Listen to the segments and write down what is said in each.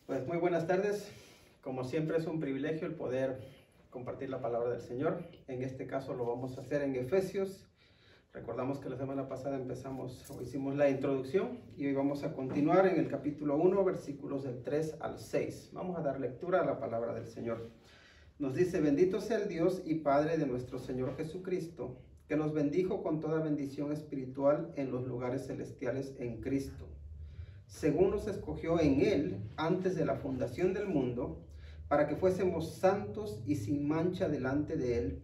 Pues muy buenas tardes. Como siempre es un privilegio el poder compartir la palabra del Señor. En este caso lo vamos a hacer en Efesios. Recordamos que la semana pasada hicimos la introducción y hoy vamos a continuar en el capítulo 1, versículos del 3 al 6. Vamos a dar lectura a la palabra del Señor. Nos dice: bendito sea el Dios y Padre de nuestro Señor Jesucristo, que nos bendijo con toda bendición espiritual en los lugares celestiales en Cristo, según nos escogió en Él antes de la fundación del mundo, para que fuésemos santos y sin mancha delante de Él,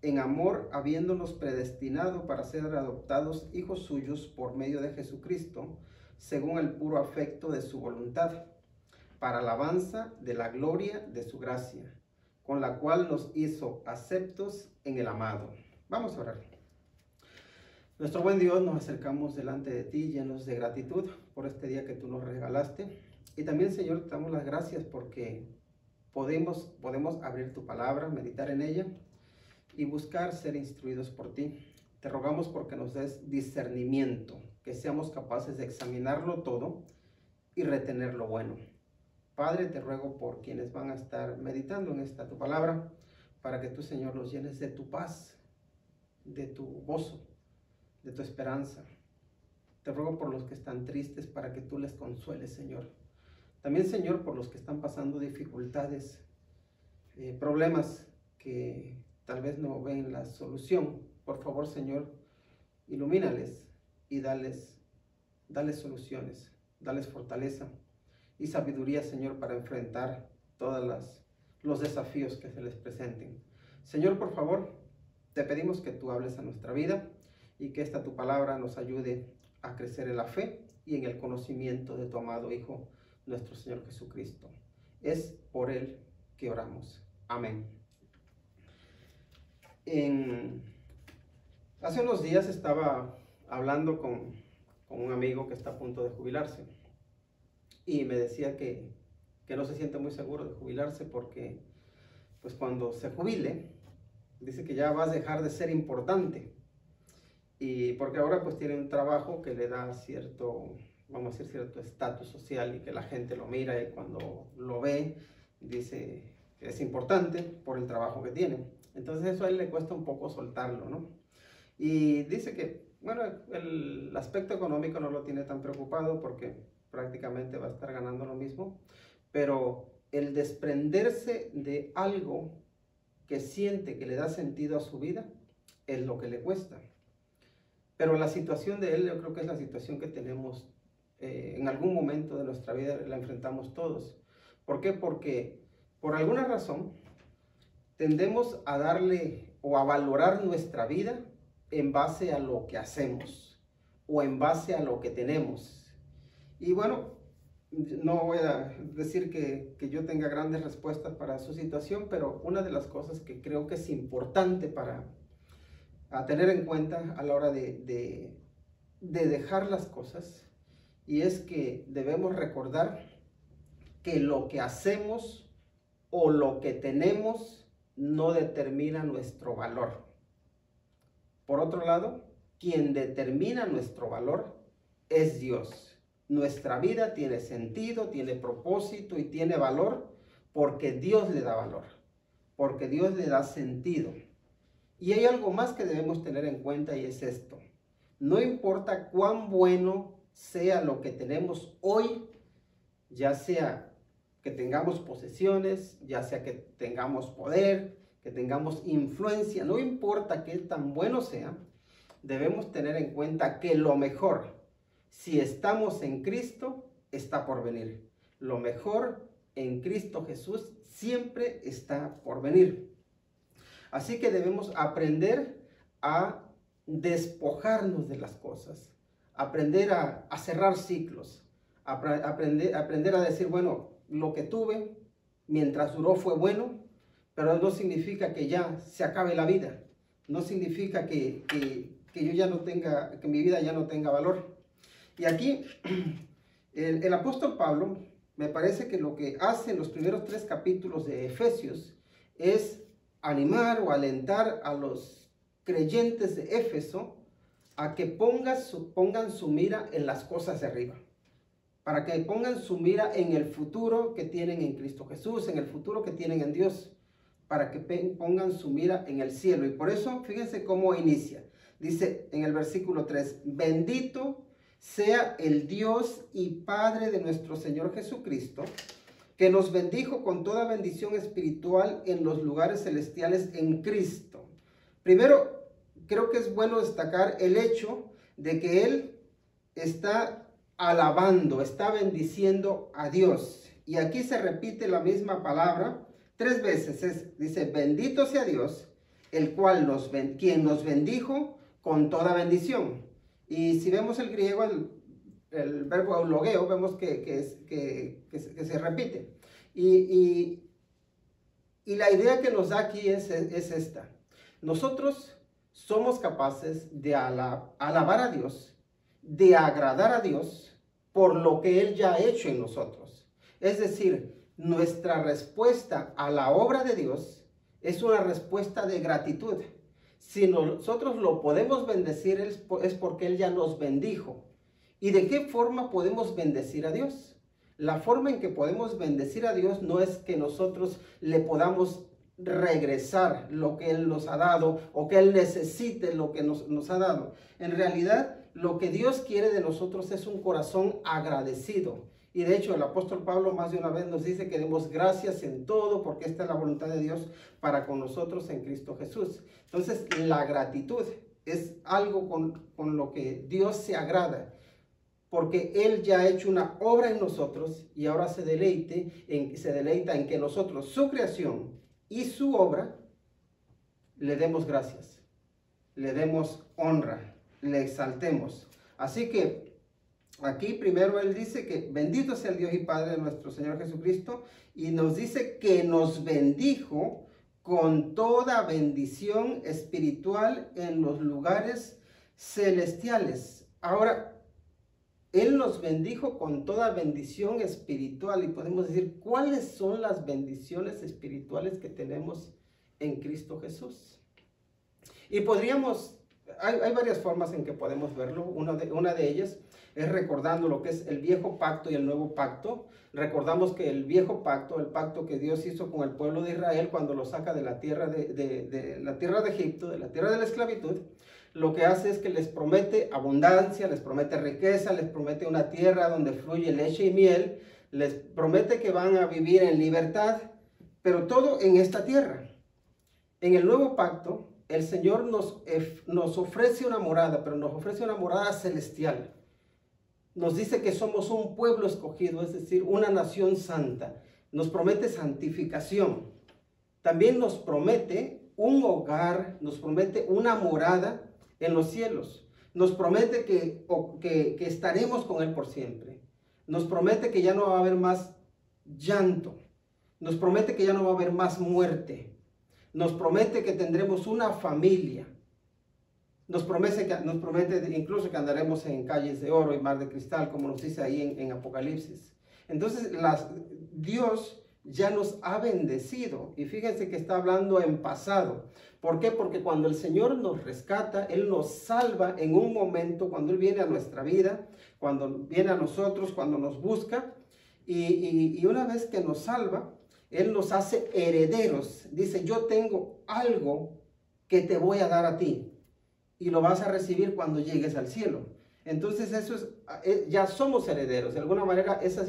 en amor, habiéndonos predestinado para ser adoptados hijos suyos por medio de Jesucristo, según el puro afecto de su voluntad, para alabanza de la gloria de su gracia, con la cual nos hizo aceptos en el amado. Vamos a orar. Nuestro buen Dios, nos acercamos delante de ti llenos de gratitud por este día que tú nos regalaste. Y también, Señor, te damos las gracias porque podemos abrir tu palabra, meditar en ella y buscar ser instruidos por ti. Te rogamos porque nos des discernimiento, que seamos capaces de examinarlo todo y retener lo bueno. Padre, te ruego por quienes van a estar meditando en esta tu palabra, para que tú, Señor, los llenes de tu paz, de tu gozo, de tu esperanza. Te ruego por los que están tristes, para que tú les consueles, Señor. También, Señor, por los que están pasando dificultades, problemas que tal vez no ven la solución. Por favor, Señor, ilumínales y dales soluciones, dales fortaleza y sabiduría, Señor, para enfrentar todos los desafíos que se les presenten. Señor, por favor, te pedimos que tú hables a nuestra vida y que esta tu palabra nos ayude a crecer en la fe y en el conocimiento de tu amado Hijo, nuestro Señor Jesucristo. Es por Él que oramos. Amén. Hace unos días estaba hablando con un amigo que está a punto de jubilarse y me decía que no se siente muy seguro de jubilarse porque pues cuando se jubile dice que ya vas a dejar de ser importante, y porque ahora pues tiene un trabajo que le da cierto, vamos a decir, cierto estatus social, y que la gente lo mira y cuando lo ve dice que es importante por el trabajo que tiene. Entonces eso a él le cuesta un poco soltarlo, ¿no? Y dice que, bueno, el aspecto económico no lo tiene tan preocupado porque prácticamente va a estar ganando lo mismo, pero el desprenderse de algo que siente que le da sentido a su vida es lo que le cuesta. Pero la situación de él, yo creo que es la situación que tenemos en algún momento de nuestra vida, la enfrentamos todos. ¿Por qué? Porque por alguna razón tendemos a darle o a valorar nuestra vida en base a lo que hacemos o en base a lo que tenemos. Y bueno, no voy a decir que yo tenga grandes respuestas para su situación, pero una de las cosas que creo que es importante a tener en cuenta a la hora de dejar las cosas, y es que debemos recordar que lo que hacemos o lo que tenemos no determina nuestro valor. Por otro lado, quien determina nuestro valor es Dios. Nuestra vida tiene sentido, tiene propósito y tiene valor porque Dios le da valor, porque Dios le da sentido. Y hay algo más que debemos tener en cuenta, y es esto: no importa cuán bueno sea lo que tenemos hoy, ya sea que tengamos posesiones, ya sea que tengamos poder, que tengamos influencia, no importa qué tan bueno sea, debemos tener en cuenta que lo mejor, si estamos en Cristo, está por venir. Lo mejor en Cristo Jesús siempre está por venir. Así que debemos aprender a despojarnos de las cosas, aprender a cerrar ciclos, aprender a decir, bueno, lo que tuve mientras duró fue bueno, pero no significa que ya se acabe la vida, no significa que yo ya no tenga, que mi vida ya no tenga valor. Y aquí el apóstol Pablo, me parece que lo que hace en los primeros 3 capítulos de Efesios es animar o alentar a los creyentes de Éfeso a que pongan su mira en las cosas de arriba, para que pongan su mira en el futuro que tienen en Cristo Jesús, en el futuro que tienen en Dios, para que pongan su mira en el cielo. Y por eso, fíjense cómo inicia. Dice en el versículo 3, bendito sea el Dios y Padre de nuestro Señor Jesucristo, que nos bendijo con toda bendición espiritual en los lugares celestiales en Cristo. Primero, creo que es bueno destacar el hecho de que Él está alabando, está bendiciendo a Dios. Y aquí se repite la misma palabra 3 veces. Dice, bendito sea Dios, el cual quien nos bendijo con toda bendición. Y si vemos el griego, el verbo eulogeo, vemos que se repite. Y la idea que nos da aquí es esta. Nosotros somos capaces de alabar a Dios, de agradar a Dios por lo que Él ya ha hecho en nosotros. Es decir, nuestra respuesta a la obra de Dios es una respuesta de gratitud. Si nosotros lo podemos bendecir es porque Él ya nos bendijo. ¿Y de qué forma podemos bendecir a Dios? La forma en que podemos bendecir a Dios no es que nosotros le podamos regresar lo que Él nos ha dado o que Él necesite lo que nos ha dado. En realidad, lo que Dios quiere de nosotros es un corazón agradecido. Y de hecho, el apóstol Pablo más de una vez nos dice que demos gracias en todo, porque esta es la voluntad de Dios para con nosotros en Cristo Jesús. Entonces, la gratitud es algo con lo que Dios se agrada, porque Él ya ha hecho una obra en nosotros y ahora se deleita en que nosotros, su creación y su obra, le demos gracias, le demos honra, le exaltemos. Así que aquí primero Él dice que bendito sea el Dios y Padre de nuestro Señor Jesucristo, y nos dice que nos bendijo con toda bendición espiritual en los lugares celestiales. Ahora, Él nos bendijo con toda bendición espiritual, y podemos decir, ¿cuáles son las bendiciones espirituales que tenemos en Cristo Jesús? Y hay varias formas en que podemos verlo. Una de ellas es recordando lo que es el viejo pacto y el nuevo pacto. Recordamos que el viejo pacto, el pacto que Dios hizo con el pueblo de Israel cuando lo saca de la tierra de la tierra de Egipto, de la tierra de la esclavitud, lo que hace es que les promete abundancia, les promete riqueza, les promete una tierra donde fluye leche y miel, les promete que van a vivir en libertad, pero todo en esta tierra. En el nuevo pacto, el Señor nos ofrece una morada, pero nos ofrece una morada celestial. Nos dice que somos un pueblo escogido, es decir, una nación santa. Nos promete santificación. También nos promete un hogar, nos promete una morada en los cielos. Nos promete que estaremos con Él por siempre. Nos promete que ya no va a haber más llanto. Nos promete que ya no va a haber más muerte. Nos promete que tendremos una familia. Nos promete incluso que andaremos en calles de oro y mar de cristal, como nos dice ahí en Apocalipsis. Entonces, Dios ya nos ha bendecido. Y fíjense que está hablando en pasado. ¿Por qué? Porque cuando el Señor nos rescata, Él nos salva en un momento, cuando Él viene a nuestra vida, cuando viene a nosotros, cuando nos busca. Y una vez que nos salva, Él nos hace herederos. Dice, yo tengo algo que te voy a dar a ti y lo vas a recibir cuando llegues al cielo. Entonces ya somos herederos. De alguna manera esa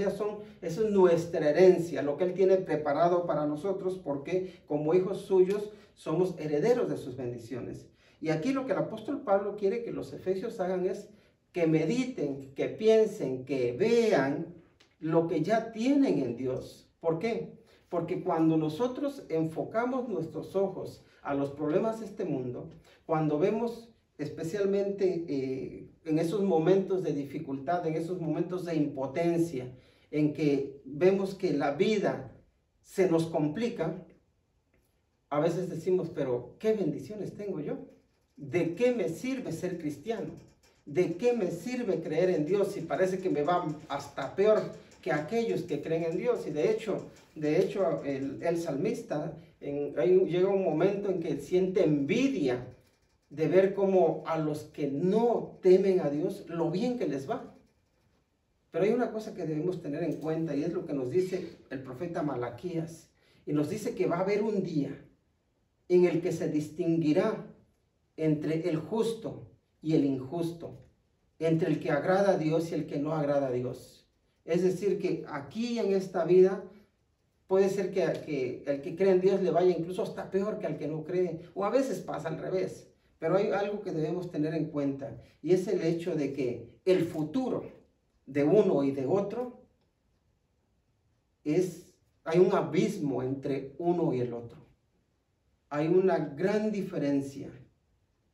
es nuestra herencia, lo que Él tiene preparado para nosotros, porque como hijos suyos somos herederos de sus bendiciones. Y aquí lo que el apóstol Pablo quiere que los efesios hagan es que mediten, que piensen, que vean lo que ya tienen en Dios. ¿Por qué? Porque cuando nosotros enfocamos nuestros ojos a los problemas de este mundo, cuando vemos especialmente en esos momentos de dificultad, en esos momentos de impotencia, en que vemos que la vida se nos complica, a veces decimos, pero ¿qué bendiciones tengo yo? ¿De qué me sirve ser cristiano? ¿De qué me sirve creer en Dios si parece que me va hasta peor que aquellos que creen en Dios? Y de hecho el salmista llega un momento en que siente envidia de ver cómo a los que no temen a Dios, lo bien que les va. Pero hay una cosa que debemos tener en cuenta y es lo que nos dice el profeta Malaquías. Y nos dice que va a haber un día en el que se distinguirá entre el justo y el injusto, entre el que agrada a Dios y el que no agrada a Dios. Es decir, que aquí en esta vida puede ser que el que cree en Dios le vaya incluso hasta peor que al que no cree, o a veces pasa al revés. Pero hay algo que debemos tener en cuenta y es el hecho de que el futuro de uno y de otro hay un abismo entre uno y el otro. Hay una gran diferencia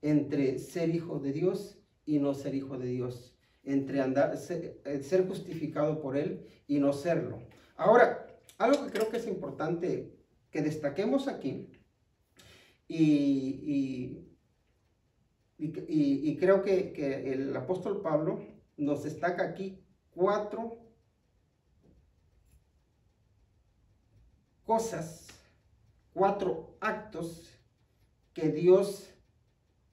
entre ser hijo de Dios y no ser hijo de Dios, entre ser justificado por Él y no serlo. Ahora, algo que creo que es importante que destaquemos aquí, y creo que el apóstol Pablo nos destaca aquí 4 cosas, 4 actos que Dios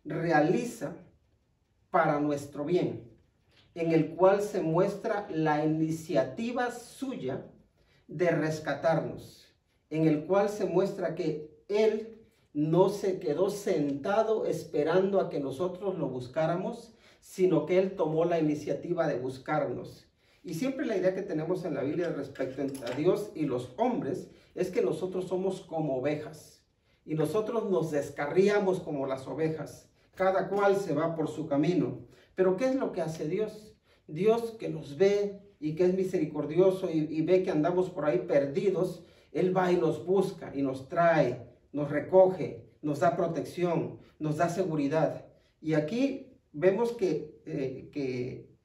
realiza para nuestro bien, en el cual se muestra la iniciativa suya de rescatarnos, en el cual se muestra que Él no se quedó sentado esperando a que nosotros lo buscáramos, sino que Él tomó la iniciativa de buscarnos. Y siempre la idea que tenemos en la Biblia respecto a Dios y los hombres es que nosotros somos como ovejas y nosotros nos descarríamos como las ovejas. Cada cual se va por su camino. Pero ¿qué es lo que hace Dios? Dios, que nos ve y que es misericordioso y ve que andamos por ahí perdidos, Él va y nos busca y nos trae, nos recoge, nos da protección, nos da seguridad. Y aquí vemos que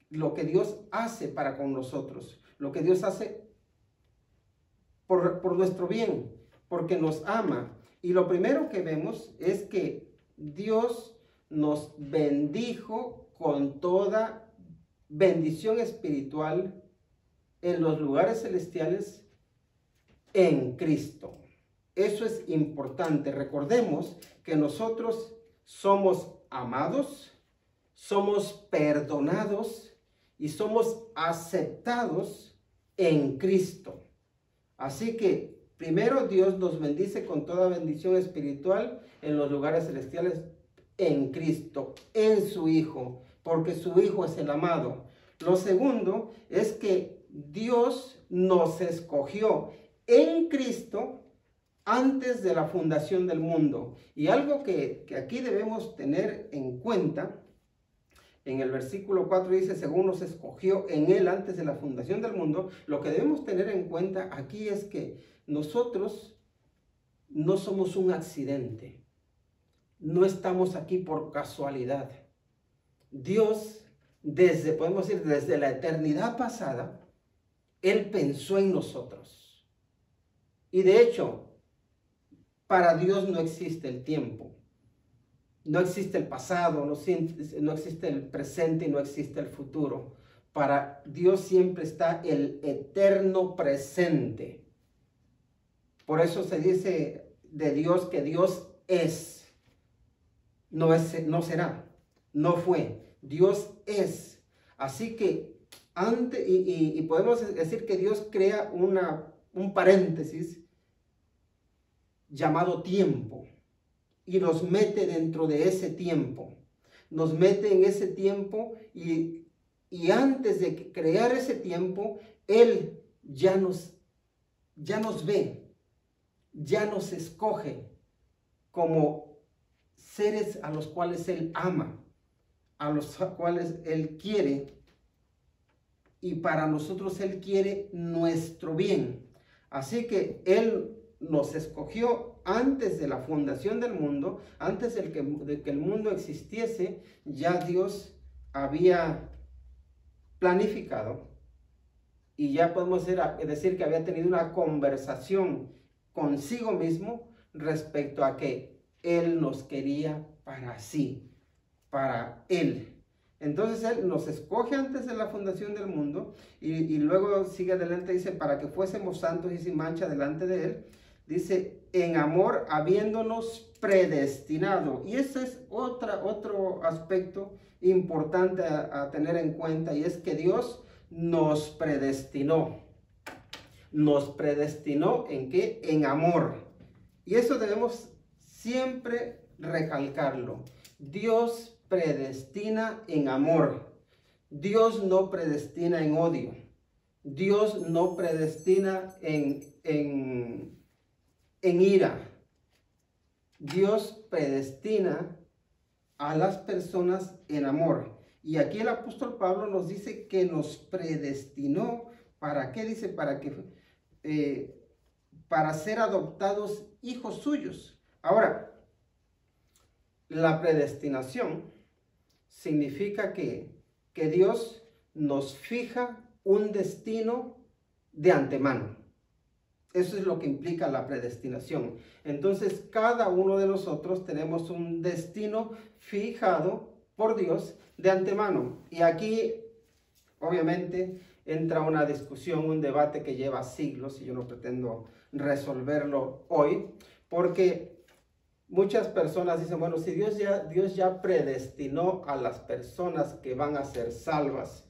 lo que Dios hace para con nosotros, lo que Dios hace por nuestro bien, porque nos ama. Y lo primero que vemos es que Dios nos bendijo con toda bendición espiritual en los lugares celestiales en Cristo. Eso es importante. Recordemos que nosotros somos amados, somos perdonados y somos aceptados en Cristo. Así que primero Dios nos bendice con toda bendición espiritual en los lugares celestiales en Cristo, en su Hijo, porque su Hijo es el amado. Lo segundo es que Dios nos escogió en Cristo antes de la fundación del mundo. Y algo que aquí debemos tener en cuenta, en el versículo 4 dice, según nos escogió en Él antes de la fundación del mundo, lo que debemos tener en cuenta aquí es que nosotros no somos un accidente. No estamos aquí por casualidad. Dios, podemos decir, desde la eternidad pasada, Él pensó en nosotros. Y de hecho, para Dios no existe el tiempo. No existe el pasado, no existe el presente y no existe el futuro. Para Dios siempre está el eterno presente. Por eso se dice de Dios que Dios es. No será, no fue, Dios es. Así que y podemos decir que Dios crea un paréntesis llamado tiempo y nos mete dentro de ese tiempo. Nos mete en ese tiempo y antes de crear ese tiempo, Él ya nos ve, ya nos escoge como seres a los cuales Él ama, a los cuales Él quiere, y para nosotros Él quiere nuestro bien. Así que Él nos escogió antes de la fundación del mundo, antes de que el mundo existiese. Ya Dios había planificado y ya podemos decir que había tenido una conversación consigo mismo respecto a que Él nos quería para sí, para Él. Entonces Él nos escoge antes de la fundación del mundo y luego sigue adelante, dice, para que fuésemos santos y sin mancha delante de Él. Dice, en amor habiéndonos predestinado. Y ese es otro aspecto importante a tener en cuenta, y es que Dios nos predestinó. ¿Nos predestinó en qué? En amor. Y eso debemos siempre recalcarlo. Dios predestina en amor. Dios no predestina en odio. Dios no predestina en ira. Dios predestina a las personas en amor. Y aquí el apóstol Pablo nos dice que nos predestinó. ¿Para qué? Dice, para ser adoptados hijos suyos. Ahora, la predestinación significa que Dios nos fija un destino de antemano. Eso es lo que implica la predestinación. Entonces, cada uno de nosotros tenemos un destino fijado por Dios de antemano. Y aquí, obviamente, entra una discusión, un debate que lleva siglos, y yo no pretendo resolverlo hoy, porque muchas personas dicen, bueno, si Dios ya predestinó a las personas que van a ser salvas,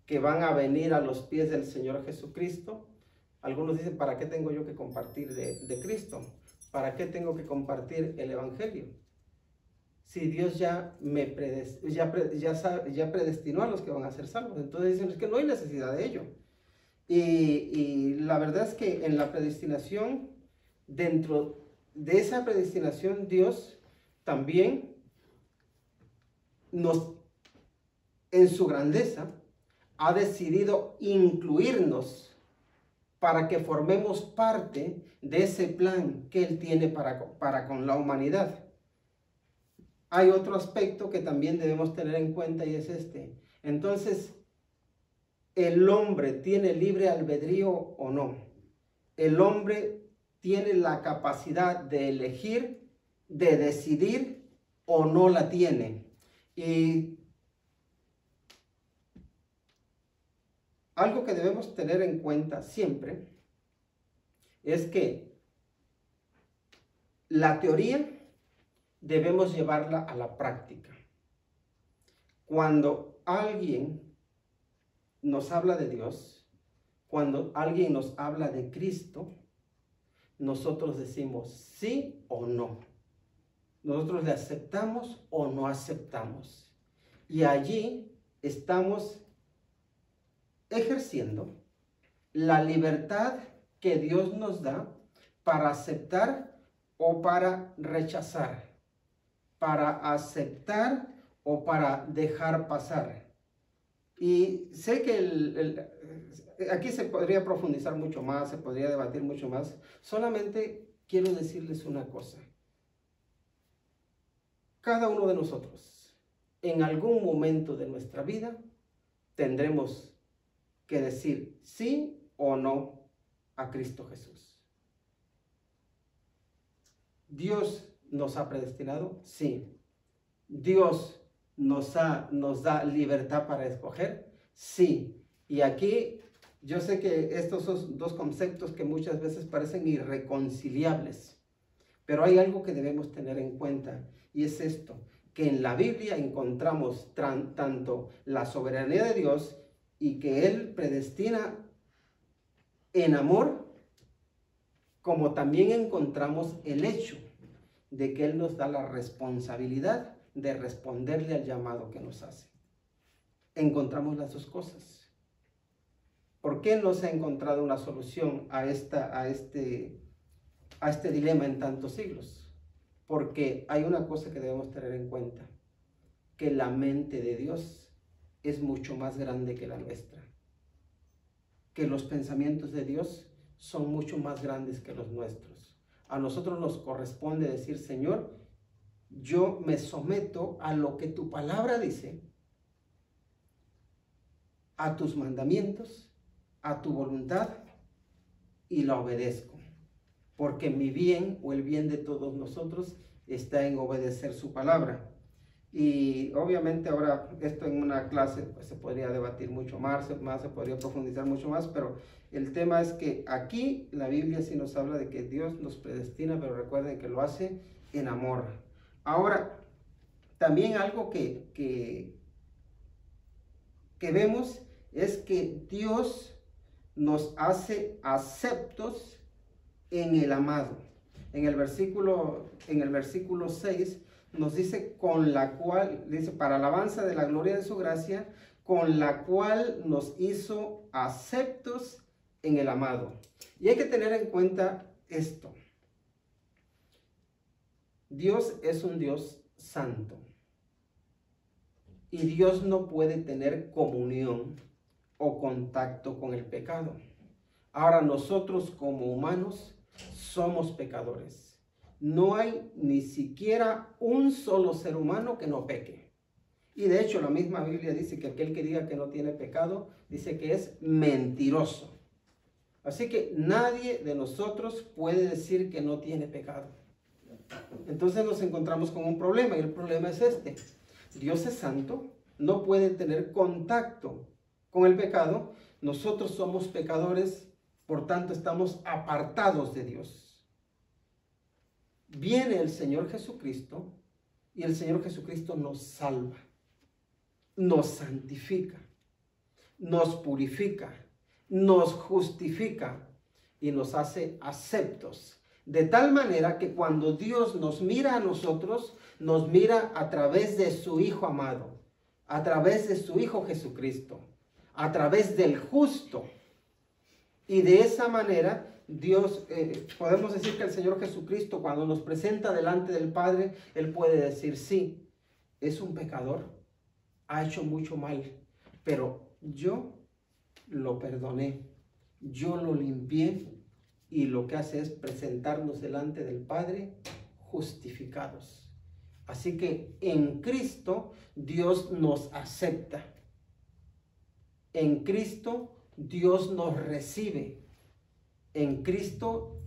que van a venir a los pies del Señor Jesucristo, algunos dicen, ¿para qué tengo yo que compartir de Cristo? ¿Para qué tengo que compartir el Evangelio? Si Dios ya predestinó a los que van a ser salvos. Entonces dicen, es que no hay necesidad de ello. Y la verdad es que en la predestinación, dentro de esa predestinación, Dios también en su grandeza, ha decidido incluirnos para que formemos parte de ese plan que Él tiene para con la humanidad. Hay otro aspecto que también debemos tener en cuenta y es este. Entonces, ¿el hombre tiene libre albedrío o no? El hombre tiene la capacidad de elegir, de decidir o no la tiene. Y algo que debemos tener en cuenta siempre es que la teoría debemos llevarla a la práctica. Cuando alguien nos habla de Dios, cuando alguien nos habla de Cristo, nosotros decimos sí o no. Nosotros le aceptamos o no aceptamos. Y allí estamos ejerciendo la libertad que Dios nos da para aceptar o para rechazar, para aceptar o para dejar pasar. Y sé que aquí se podría profundizar mucho más, se podría debatir mucho más. Solamente quiero decirles una cosa. Cada uno de nosotros, en algún momento de nuestra vida, tendremos que decir sí o no a Cristo Jesús. ¿Dios nos ha predestinado? Sí. ¿Dios nos da libertad para escoger? Sí. Y aquí yo sé que estos son dos conceptos que muchas veces parecen irreconciliables, pero hay algo que debemos tener en cuenta y es esto, que en la Biblia encontramos tanto la soberanía de Dios y que Él predestina en amor, como también encontramos el hecho de que Él nos da la responsabilidad de responderle al llamado que nos hace. Encontramos las dos cosas. ¿Por qué no se ha encontrado una solución a este dilema en tantos siglos? Porque hay una cosa que debemos tener en cuenta, que la mente de Dios es mucho más grande que la nuestra, que los pensamientos de Dios son mucho más grandes que los nuestros. A nosotros nos corresponde decir, Señor, yo me someto a lo que tu palabra dice, a tus mandamientos, a tu voluntad, y la obedezco, porque mi bien o el bien de todos nosotros está en obedecer su palabra. Y obviamente ahora esto en una clase pues, se podría debatir mucho más, se podría profundizar mucho más, pero el tema es que aquí la Biblia sí nos habla de que Dios nos predestina, pero recuerden que lo hace en amor. Ahora, también algo que vemos es que Dios nos hace aceptos en el amado. En el versículo 6 nos dice, con la cual, dice, para alabanza de la gloria de su gracia, con la cual nos hizo aceptos en el amado. Y hay que tener en cuenta esto. Dios es un Dios santo. Y Dios no puede tener comunión o contacto con el pecado. Ahora nosotros como humanos somos pecadores. No hay ni siquiera un solo ser humano que no peque. Y de hecho la misma Biblia dice que aquel que diga que no tiene pecado, dice que es mentiroso. Así que nadie de nosotros puede decir que no tiene pecado. Entonces nos encontramos con un problema, y el problema es este. Dios es santo, no puede tener contacto con el pecado. Nosotros somos pecadores, por tanto estamos apartados de Dios. Viene el Señor Jesucristo y el Señor Jesucristo nos salva, nos santifica, nos purifica, nos justifica y nos hace aceptos. De tal manera que cuando Dios nos mira a nosotros, nos mira a través de su Hijo amado, a través de su Hijo Jesucristo, a través del justo. Y de esa manera, Dios, podemos decir que el Señor Jesucristo, cuando nos presenta delante del Padre, Él puede decir, sí, es un pecador, ha hecho mucho mal, pero yo lo perdoné, yo lo limpié, y lo que hace es presentarnos delante del Padre justificados. Así que en Cristo Dios nos acepta. En Cristo Dios nos recibe. En Cristo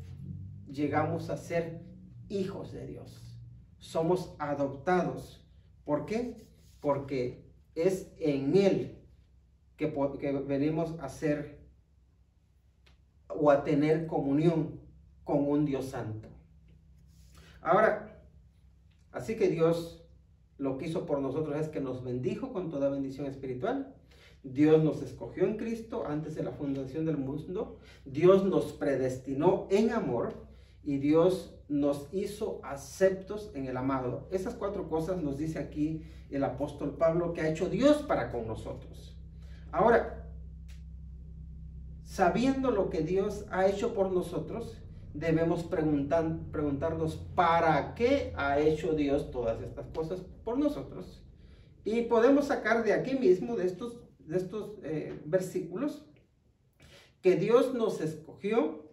llegamos a ser hijos de Dios. Somos adoptados. ¿Por qué? Porque es en Él que venimos a ser o a tener comunión con un Dios santo. Ahora, así que Dios lo que hizo por nosotros es que nos bendijo con toda bendición espiritual. Dios nos escogió en Cristo antes de la fundación del mundo. Dios nos predestinó en amor y Dios nos hizo aceptos en el amado. Esas 4 cosas nos dice aquí el apóstol Pablo que ha hecho Dios para con nosotros. Ahora, sabiendo lo que Dios ha hecho por nosotros, debemos preguntarnos ¿para qué ha hecho Dios todas estas cosas por nosotros? Y podemos sacar de aquí mismo, de estos versículos, que Dios nos escogió,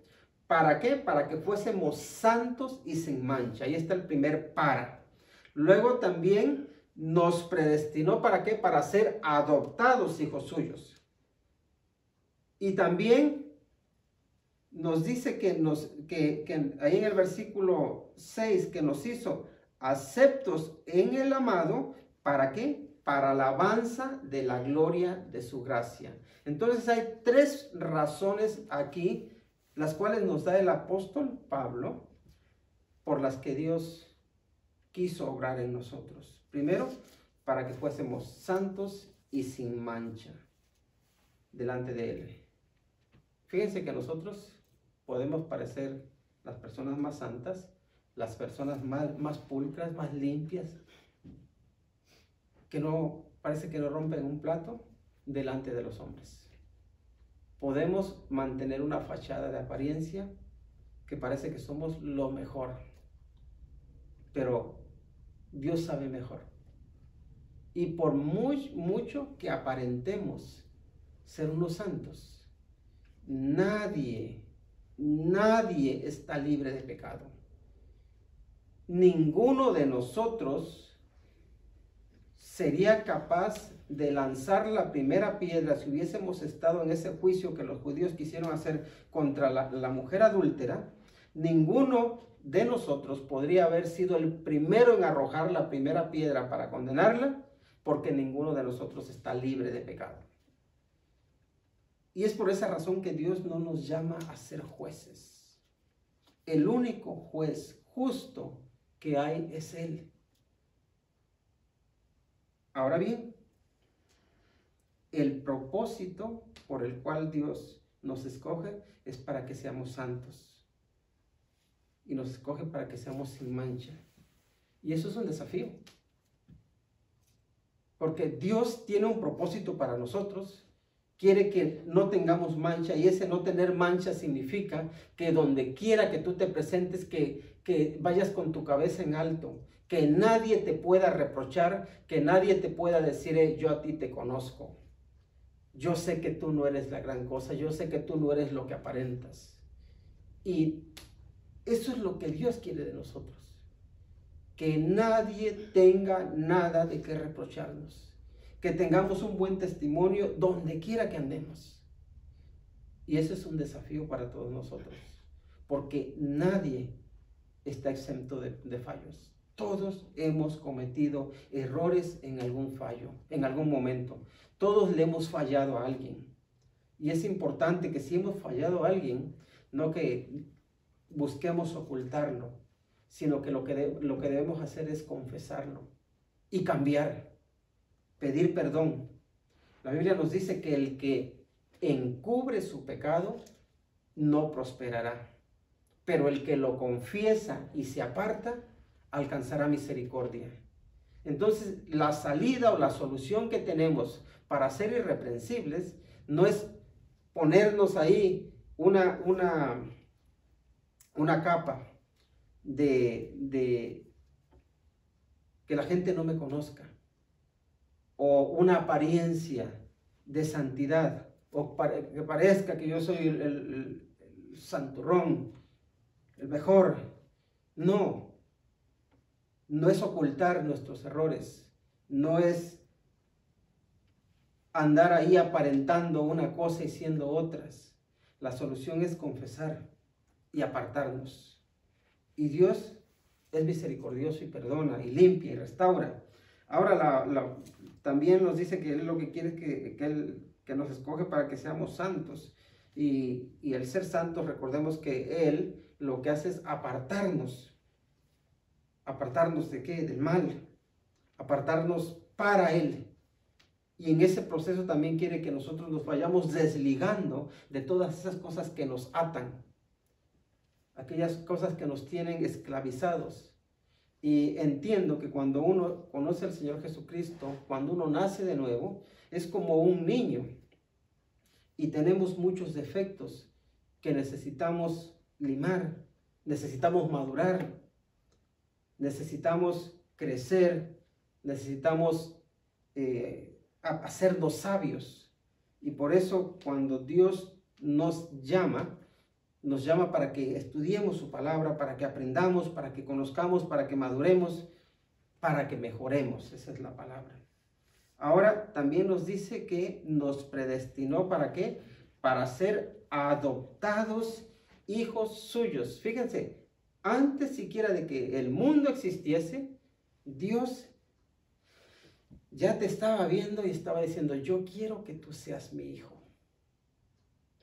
¿para qué? Para que fuésemos santos y sin mancha. Ahí está el primer para. Luego también nos predestinó, ¿para qué? Para ser adoptados hijos suyos. Y también nos dice que ahí en el versículo 6 que nos hizo aceptos en el amado, ¿para qué? Para alabanza de la gloria de su gracia. Entonces hay 3 razones aquí, las cuales nos da el apóstol Pablo, por las que Dios quiso obrar en nosotros. Primero, para que fuésemos santos y sin mancha delante de Él. Fíjense que nosotros podemos parecer las personas más santas, las personas más pulcras, más limpias, que no parece que no rompen un plato delante de los hombres. Podemos mantener una fachada de apariencia que parece que somos lo mejor, pero Dios sabe mejor. Y por mucho que aparentemos ser unos santos, nadie está libre de pecado. Ninguno de nosotros sería capaz de lanzar la primera piedra si hubiésemos estado en ese juicio que los judíos quisieron hacer contra la mujer adúltera. Ninguno de nosotros podría haber sido el primero en arrojar la primera piedra para condenarla, porque ninguno de nosotros está libre de pecado. Y es por esa razón que Dios no nos llama a ser jueces. El único juez justo que hay es Él. Ahora bien, el propósito por el cual Dios nos escoge es para que seamos santos. Y nos escoge para que seamos sin mancha. Y eso es un desafío. Porque Dios tiene un propósito para nosotros. Quiere que no tengamos mancha, y ese no tener mancha significa que donde quiera que tú te presentes, que vayas con tu cabeza en alto, que nadie te pueda reprochar, que nadie te pueda decir, yo a ti te conozco. Yo sé que tú no eres la gran cosa, yo sé que tú no eres lo que aparentas. Y eso es lo que Dios quiere de nosotros. Que nadie tenga nada de qué reprocharnos. Que tengamos un buen testimonio donde quiera que andemos. Y ese es un desafío para todos nosotros. Porque nadie está exento de fallos. Todos hemos cometido errores en algún fallo, en algún momento. Todos le hemos fallado a alguien. Y es importante que si hemos fallado a alguien, no que busquemos ocultarlo, sino que lo que debemos hacer es confesarlo y cambiar, pedir perdón. La Biblia nos dice que el que encubre su pecado no prosperará, pero el que lo confiesa y se aparta alcanzará misericordia. Entonces, la salida o la solución que tenemos para ser irreprensibles no es ponernos ahí una capa de que la gente no me conozca, o una apariencia de santidad, o que parezca que yo soy el santurrón, el mejor. No es ocultar nuestros errores, no es andar ahí aparentando una cosa y siendo otras. La solución es confesar y apartarnos. Y Dios es misericordioso y perdona y limpia y restaura. Ahora también nos dice que Él lo que quiere es que nos escoge para que seamos santos. Y el ser santos, recordemos que Él lo que hace es apartarnos. ¿Apartarnos de qué? Del mal. Apartarnos para Él. Y en ese proceso también quiere que nosotros nos vayamos desligando de todas esas cosas que nos atan. Aquellas cosas que nos tienen esclavizados. Y entiendo que cuando uno conoce al Señor Jesucristo, cuando uno nace de nuevo, es como un niño. Y tenemos muchos defectos que necesitamos limar, necesitamos madurar, necesitamos crecer, necesitamos hacernos sabios. Y por eso cuando Dios nos llama para que estudiemos su palabra, para que aprendamos, para que conozcamos, para que maduremos, para que mejoremos. Esa es la palabra. Ahora también nos dice que nos predestinó ¿para qué? Para ser adoptados hijos suyos. Fíjense, antes siquiera de que el mundo existiese, Dios ya te estaba viendo y estaba diciendo, yo quiero que tú seas mi hijo.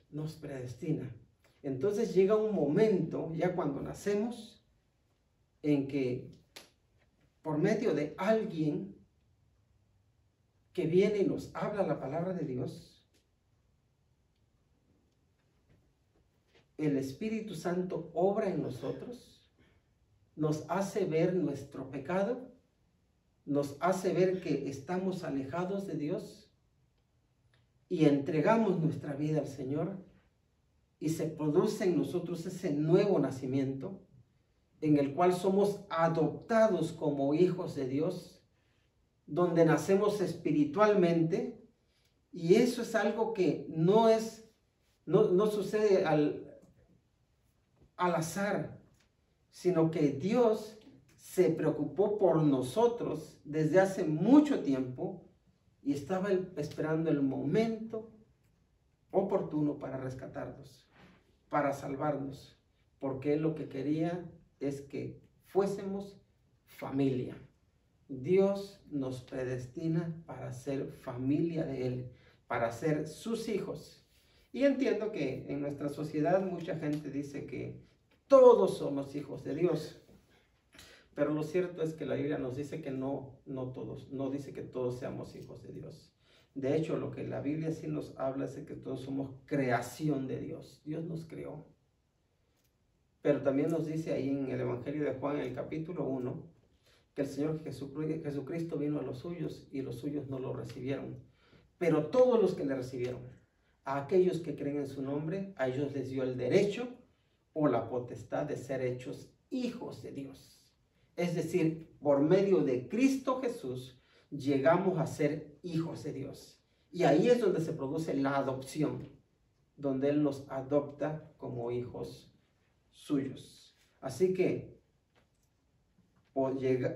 Nos predestina. Entonces llega un momento, ya cuando nacemos, en que por medio de alguien que viene y nos habla la palabra de Dios, el Espíritu Santo obra en nosotros, nos hace ver nuestro pecado, nos hace ver que estamos alejados de Dios y entregamos nuestra vida al Señor. Y se produce en nosotros ese nuevo nacimiento en el cual somos adoptados como hijos de Dios, donde nacemos espiritualmente, y eso es algo que no sucede al azar, sino que Dios se preocupó por nosotros desde hace mucho tiempo y estaba esperando el momento oportuno para rescatarnos, para salvarnos, porque Él lo que quería es que fuésemos familia. Dios nos predestina para ser familia de Él, para ser sus hijos. Y entiendo que en nuestra sociedad mucha gente dice que todos somos hijos de Dios, pero lo cierto es que la Biblia nos dice que no todos, no dice que todos seamos hijos de Dios. De hecho, lo que la Biblia sí nos habla es de que todos somos creación de Dios. Dios nos creó. Pero también nos dice ahí en el Evangelio de Juan, en el capítulo 1, que el Señor Jesucristo vino a los suyos y los suyos no lo recibieron. Pero todos los que le recibieron, a aquellos que creen en su nombre, a ellos les dio el derecho o la potestad de ser hechos hijos de Dios. Es decir, por medio de Cristo Jesús llegamos a ser hijos de Dios. Y ahí es donde se produce la adopción, donde Él nos adopta como hijos suyos. Así que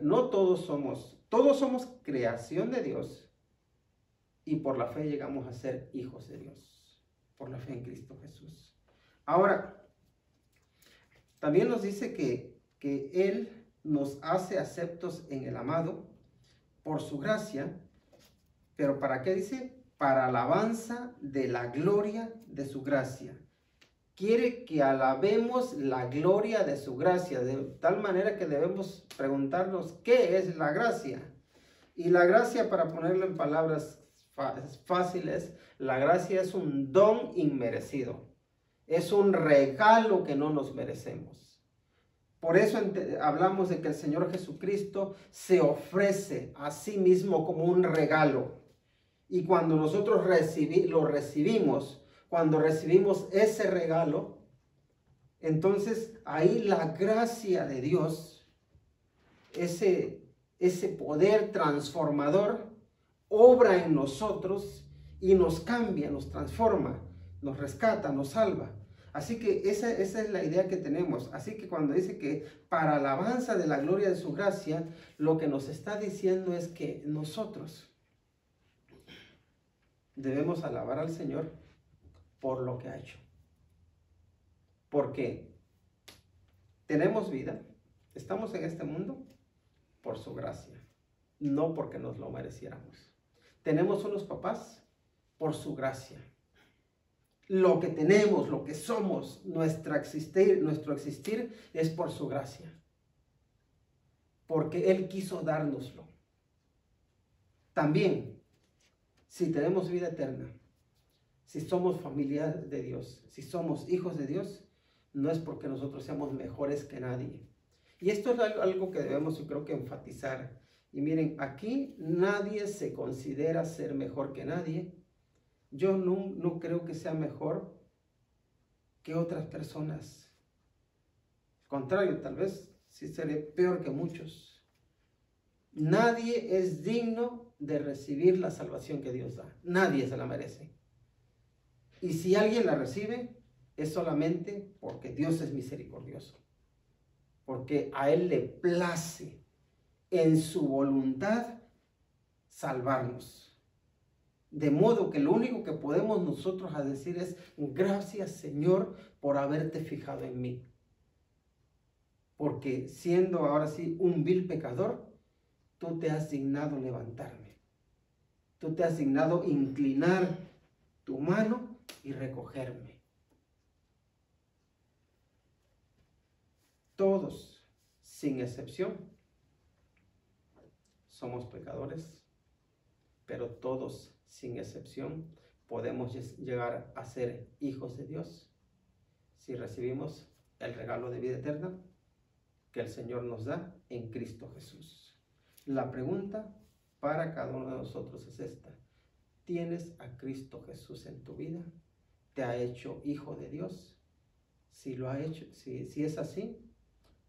no todos somos creación de Dios, y por la fe llegamos a ser hijos de Dios, por la fe en Cristo Jesús. Ahora, también nos dice que Él nos hace aceptos en el amado por su gracia, pero ¿para qué dice? Para alabanza de la gloria de su gracia. Quiere que alabemos la gloria de su gracia, de tal manera que debemos preguntarnos qué es la gracia. Y la gracia, para ponerlo en palabras fáciles, la gracia es un don inmerecido, es un regalo que no nos merecemos. Por eso hablamos de que el Señor Jesucristo se ofrece a sí mismo como un regalo. Y cuando nosotros lo recibimos, cuando recibimos ese regalo, entonces ahí la gracia de Dios, ese poder transformador, obra en nosotros y nos cambia, nos transforma, nos rescata, nos salva. Así que esa es la idea que tenemos. Así que cuando dice que para alabanza de la gloria de su gracia, lo que nos está diciendo es que nosotros debemos alabar al Señor por lo que ha hecho. Porque tenemos vida, estamos en este mundo por su gracia, no porque nos lo mereciéramos. Tenemos unos papás por su gracia. Lo que tenemos, lo que somos, nuestro existir es por su gracia. Porque Él quiso dárnoslo. También, si tenemos vida eterna, si somos familia de Dios, si somos hijos de Dios, no es porque nosotros seamos mejores que nadie. Y esto es algo que debemos, yo creo, que enfatizar. Y miren, aquí nadie se considera ser mejor que nadie. Yo no creo que sea mejor que otras personas. Al contrario, tal vez sí seré peor que muchos. Nadie es digno de recibir la salvación que Dios da. Nadie se la merece. Y si alguien la recibe, es solamente porque Dios es misericordioso. Porque a Él le place en su voluntad salvarnos. De modo que lo único que podemos nosotros decir es: gracias, Señor, por haberte fijado en mí. Porque siendo ahora sí un vil pecador, tú te has dignado levantarme. Tú te has dignado inclinar tu mano y recogerme. Todos, sin excepción, somos pecadores, pero todos, sin excepción, podemos llegar a ser hijos de Dios si recibimos el regalo de vida eterna que el Señor nos da en Cristo Jesús. La pregunta para cada uno de nosotros es esta: ¿tienes a Cristo Jesús en tu vida? ¿Te ha hecho hijo de Dios? Si lo ha hecho, si es así,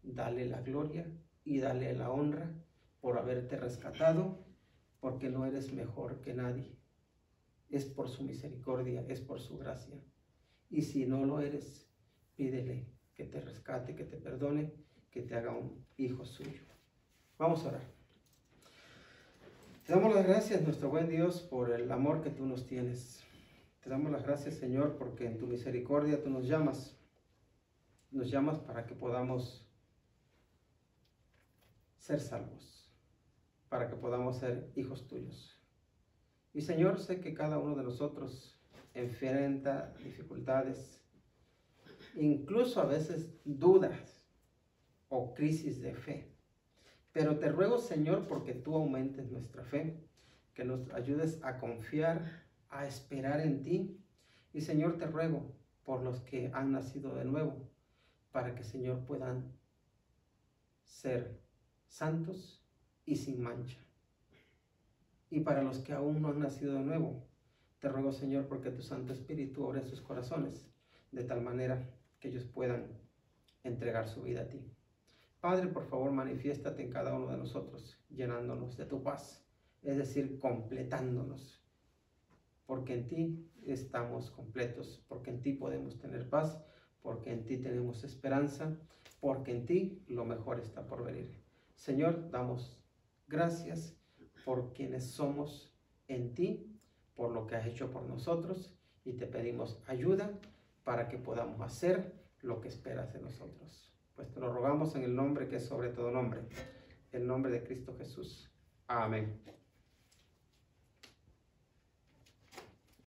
dale la gloria y dale la honra por haberte rescatado, porque no eres mejor que nadie. Es por su misericordia, es por su gracia. Y si no lo eres, pídele que te rescate, que te perdone, que te haga un hijo suyo. Vamos a orar. Te damos las gracias, nuestro buen Dios, por el amor que tú nos tienes. Te damos las gracias, Señor, porque en tu misericordia tú nos llamas. Nos llamas para que podamos ser salvos, para que podamos ser hijos tuyos. Y Señor, sé que cada uno de nosotros enfrenta dificultades, incluso a veces dudas o crisis de fe. Pero te ruego, Señor, porque tú aumentes nuestra fe, que nos ayudes a confiar, a esperar en ti. Y Señor, te ruego por los que han nacido de nuevo, para que, Señor, puedan ser santos y sin mancha. Y para los que aún no han nacido de nuevo, te ruego, Señor, porque tu Santo Espíritu obre sus corazones, de tal manera que ellos puedan entregar su vida a ti. Padre, por favor, manifiéstate en cada uno de nosotros, llenándonos de tu paz, es decir, completándonos, porque en ti estamos completos, porque en ti podemos tener paz, porque en ti tenemos esperanza, porque en ti lo mejor está por venir. Señor, damos gracias por quienes somos en ti, por lo que has hecho por nosotros, y te pedimos ayuda para que podamos hacer lo que esperas de nosotros. Pues te lo rogamos en el nombre que es sobre todo nombre, el nombre de Cristo Jesús. Amén.